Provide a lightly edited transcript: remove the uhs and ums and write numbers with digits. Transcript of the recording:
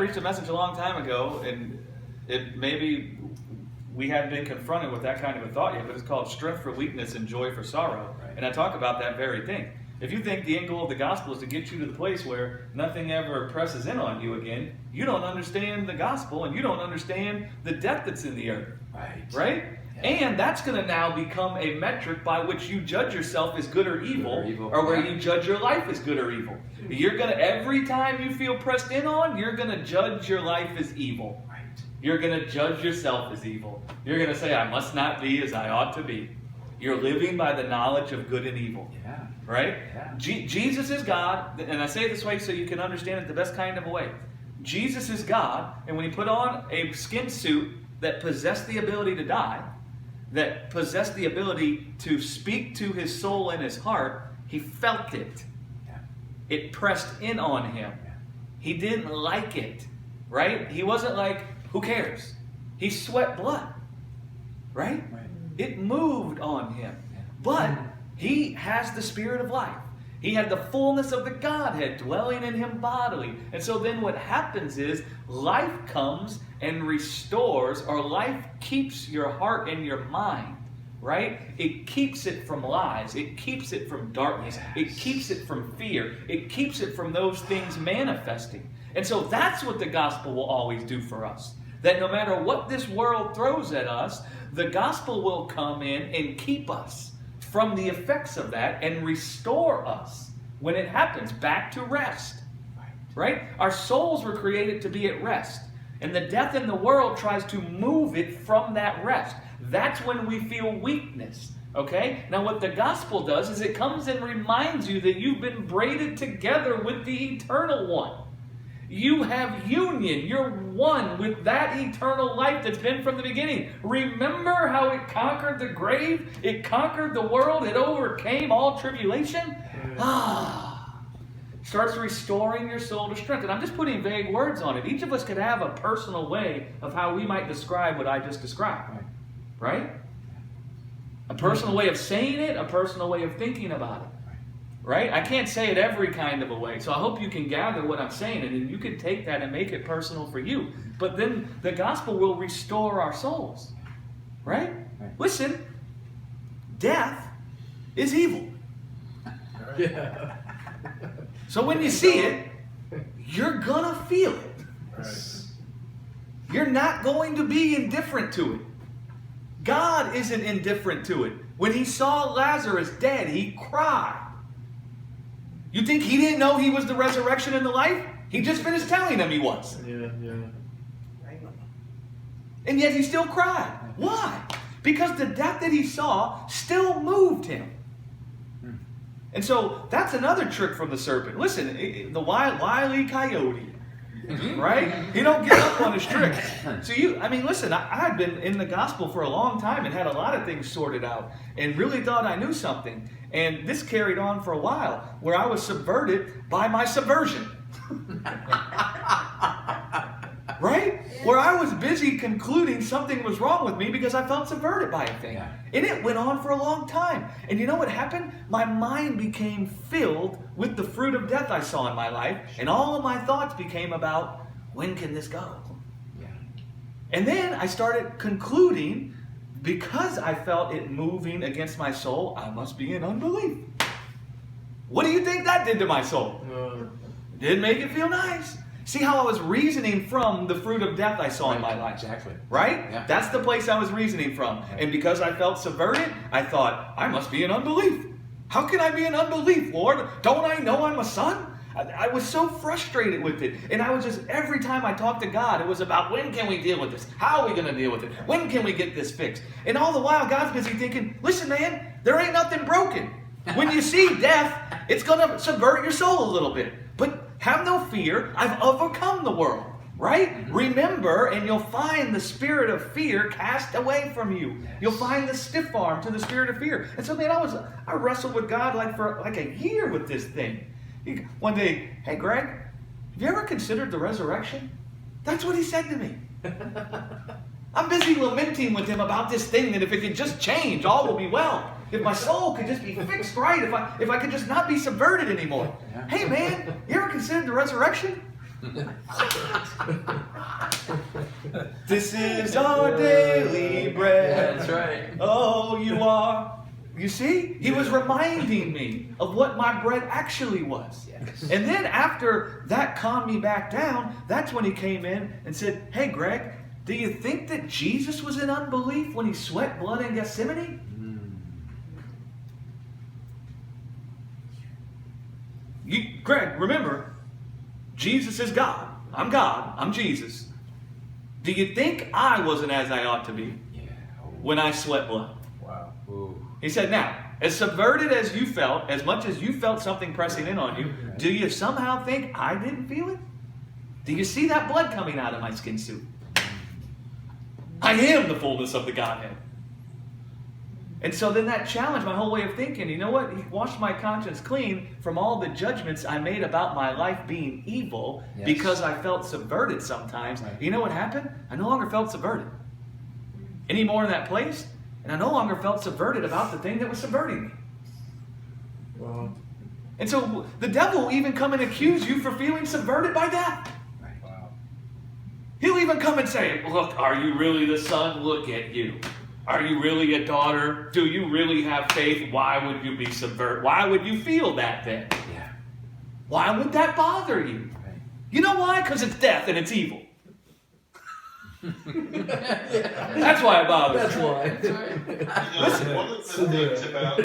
preached a message a long time ago, and maybe we hadn't been confronted with that kind of a thought yet, but it's called strength for weakness and joy for sorrow. Right. And I talk about that very thing. If you think the end goal of the gospel is to get you to the place where nothing ever presses in on you again, you don't understand the gospel, and you don't understand the death that's in the earth. Right? Yeah. And that's going to now become a metric by which you judge yourself as good or evil, or where you judge your life as good or evil. You're going to, every time you feel pressed in on, you're going to judge your life as evil. Right. You're going to judge yourself as evil. You're going to say, I must not be as I ought to be. You're living by the knowledge of good and evil. Yeah. Right? Yeah. Jesus is God, and I say it this way so you can understand it the best kind of a way. Jesus is God, and when he put on a skin suit that possessed the ability to die, that possessed the ability to speak to his soul and his heart, he felt it. Yeah. It pressed in on him. Yeah. He didn't like it, right? He wasn't like, who cares? He sweat blood, right? It moved on him. Yeah. But he has the Spirit of life. He had the fullness of the Godhead dwelling in him bodily. And so then what happens is life comes and restores, or life keeps your heart and your mind, right? It keeps it from lies. It keeps it from darkness. Yes. It keeps it from fear. It keeps it from those things manifesting. And so that's what the gospel will always do for us. That no matter what this world throws at us, the gospel will come in and keep us from the effects of that and restore us when it happens back to rest. Right? Our souls were created to be at rest. And the death in the world tries to move it from that rest. That's when we feel weakness. Okay? Now what the gospel does is it comes and reminds you that you've been braided together with the eternal one. You have union. You're one with that eternal life that's been from the beginning. Remember how it conquered the grave? It conquered the world. It overcame all tribulation. Starts restoring your soul to strength. And I'm just putting vague words on it. Each of us could have a personal way of how we might describe what I just described. Right? A personal way of saying it, a personal way of thinking about it. Right? I can't say it every kind of a way. So I hope you can gather what I'm saying, and then you can take that and make it personal for you. But then the gospel will restore our souls. Right? Listen, death is evil. Yeah. So when you see it, you're going to feel it. Right. You're not going to be indifferent to it. God isn't indifferent to it. When he saw Lazarus dead, he cried. You think he didn't know he was the resurrection and the life? He just finished telling them he was. Yeah. And yet he still cried. Why? Because the death that he saw still moved him. And so that's another trick from the serpent. Listen, the wily coyote, right? He don't get up on his tricks. So listen, I've been in the gospel for a long time and had a lot of things sorted out and really thought I knew something. And this carried on for a while where I was subverted by my subversion. Right? Where I was busy concluding something was wrong with me because I felt subverted by a thing. Yeah. And it went on for a long time. And you know what happened? My mind became filled with the fruit of death I saw in my life. And all of my thoughts became about, when can this go? Yeah. And then I started concluding, because I felt it moving against my soul, I must be in unbelief. What do you think that did to my soul? Didn't make it feel nice. See how I was reasoning from the fruit of death I saw in my life. Exactly. Right? Yeah. That's the place I was reasoning from. Yeah. And because I felt subverted, I thought, I must be in unbelief. How can I be in unbelief, Lord? Don't I know I'm a son? I was so frustrated with it. And I was just, every time I talked to God, it was about, when can we deal with this? How are we going to deal with it? When can we get this fixed? And all the while, God's busy thinking, listen, man, there ain't nothing broken. When you see death, it's going to subvert your soul a little bit. But have no fear. I've overcome the world. Right? Mm-hmm. Remember, and you'll find the spirit of fear cast away from you. Yes. You'll find the stiff arm to the spirit of fear. And so, man, I wrestled with God for a year with this thing. One day, hey, Greg, have you ever considered the resurrection? That's what he said to me. I'm busy lamenting with him about this thing, that if it could just change, all will be well. If my soul could just be fixed right, if I could just not be subverted anymore. Yeah. Hey, man, you ever considered the resurrection? This is our daily bread. That's right. Oh, you are. You see? He was reminding me of what my bread actually was. Yes. And then after that calmed me back down, that's when he came in and said, hey, Greg, do you think that Jesus was in unbelief when he sweat blood in Gethsemane? Greg, remember, Jesus is God. I'm Jesus. Do you think I wasn't as I ought to be when I sweat blood? Wow. He said, now, as subverted as you felt, as much as you felt something pressing in on you, do you somehow think I didn't feel it? Do you see that blood coming out of my skin suit? I am the fullness of the Godhead. And so then that challenged my whole way of thinking. You know what? He washed my conscience clean from all the judgments I made about my life being evil because I felt subverted sometimes. Right. You know what happened? I no longer felt subverted anymore in that place. And I no longer felt subverted about the thing that was subverting me. Wow. And so the devil will even come and accuse you for feeling subverted by death. Wow. He'll even come and say, look, are you really the son? Look at you. Are you really a daughter? Do you really have faith? Why would you be subverted? Why would you feel that then? Yeah. Why would that bother you? Right. You know why? Because it's death and it's evil. That's why it bothers That's me. why. That's right. Listen, one of the things about